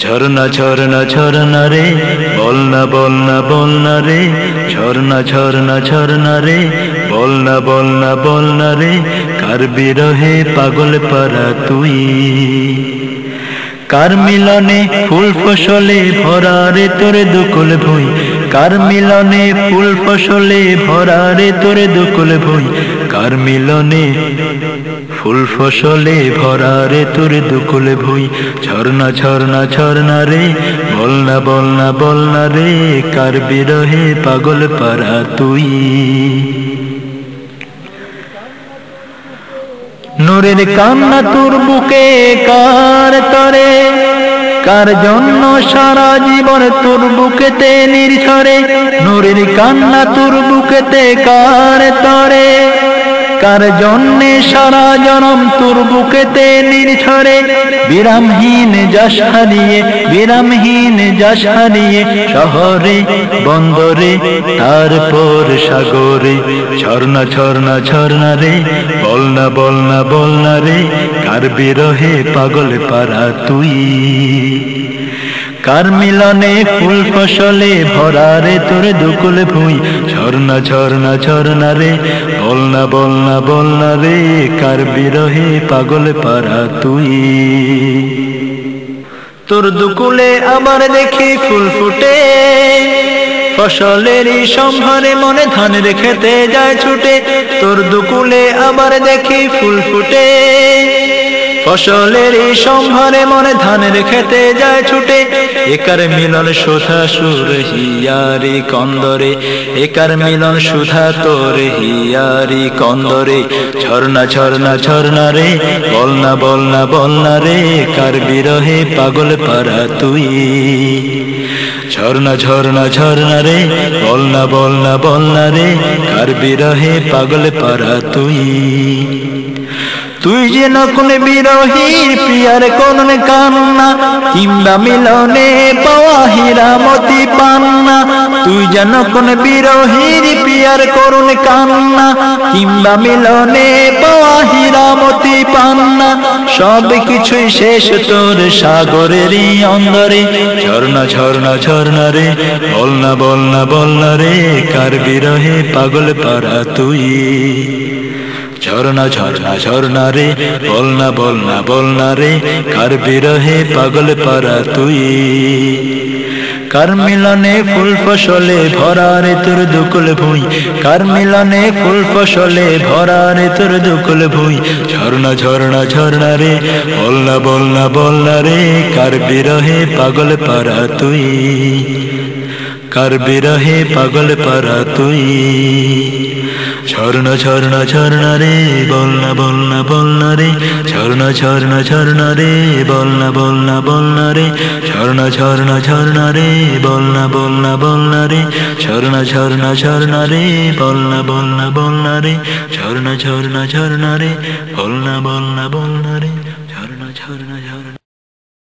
ঝরনা ঝরনা ঝরনা রে, বলনা বলনা বলনা রে, ঝরনা ঝরনা ঝরনা রে, বলনা বলনা বলনা রে, কার বিরহে পাগল পারা তুই। কার মিলনে ফুল ফসলে ভরা রে তোর দুকুল ভুঁই, কার মিলনে ফুল ফসলে ভরা রে তোর দুকুল ভুঁই, কার মিলনে ফুল ফসলে ভরা রে তোর দুকুল ভুঁই। ঝরনা ঝরনা ঝরনা রে, বলনা বলনা বলনা রে, কার বিরহে পাগল পারা তুই। নূরের কান্না তোর বুকে কার তরে, কার জন্য সারা জীবন তোর বুকেতে নির্ঝরে। নূরের কান্না তোর বুকেতে কার তরে, কার জন্যে সারা জনম তোর বুকেতে নির্ঝরে। বিরামহীন যশ হারিয়ে, বিরামহীন যশ হারিয়ে, শহরে বন্দরে তারপর সাগরে। ঝরনা ঝরনা ঝরনা রে, বলনা বলনা বলনা রে, কার বিরহে পাগল পারা তুই। কার মিলনে ফুল ফসলে ভরা রে তোর দুকুল ভুঁই। ঝরনা ঝরনা ঝরনা রে, বলনা বলনা বলনা রে, কার বিরহে পাগল পারা তুই। তোর দুকুলে আবার দেখি ফুল ফুটে, ফসলেরই সম্ভারে মনে ধানের খেতে যায় ছুটে। তোর দুকুলে আবার দেখি ফুল ফুটে, ফসলেরই সম্ভারে মনে ধানের খেতে যায় ছুটে। একার মিলন সুধা সুর হিয়ারি কন্দরে, একার মিলন সুধা তোর হিয়ারি কন্দরে। ঝরনা ঝরনা ঝরনা রে, বলনা বলনা বলনা রে, কার বিরহে পাগল পারা তুই। ঝরনা ঝরনা ঝরনা রে, বলনা বলনা বলনা রে, কার বিরহে পাগল পারা তুই। তুই যেন কোন বিরহীর প্রিয়ার কোন কান্না, কিংবা মিলনে পাওয়া হীরামতি পান্না। তুই যেন কোন বিরহীর প্রিয়ার করুণ কান্না, কিংবা মিলনে পাওয়া হীরামতি পান্না। সব কিছুই শেষ তোর সাগরেরই অন্দরে। ঝরনা ঝরনা ঝরনা রে, বলনা বলনা বলনা রে, কার বিরহে পাগল পারা তুই। ঝরনা ঝরনা ঝরনা রে, বলনা বলনা বলনা রে, কার বিরহে পাগল পারা তুই। কার মিলনে ফুল ফসলে ভরা রে তোর দুকুল ভুঁই, কার মিলনে ফুল ফসলে ভরা রে তোর দুকুল ভুঁই। ঝরনা ঝরনা ঝরনা রে, বলনা বলনা বলনা রে, কার বিরহে পাগল পারা তুই। কার বিরহে পাগল পারা তুই। ঝরনা ঝরনা ঝরনা রে, বলনা বলনা বলনা রে, ঝরনা ঝরনা ঝরনা রে, বলনা বলনা বলনা রে, ঝরনা ঝরনা ঝরনা রে, বলনা বলনা বলনা রে, ঝরনা ঝরনা ঝরনা রে, বলনা বলনা বলনা রে, ঝরনা ঝরনা ঝরনা রে, বলনা বলনা বলনা রে, ঝরনা ঝরনা ঝরনা।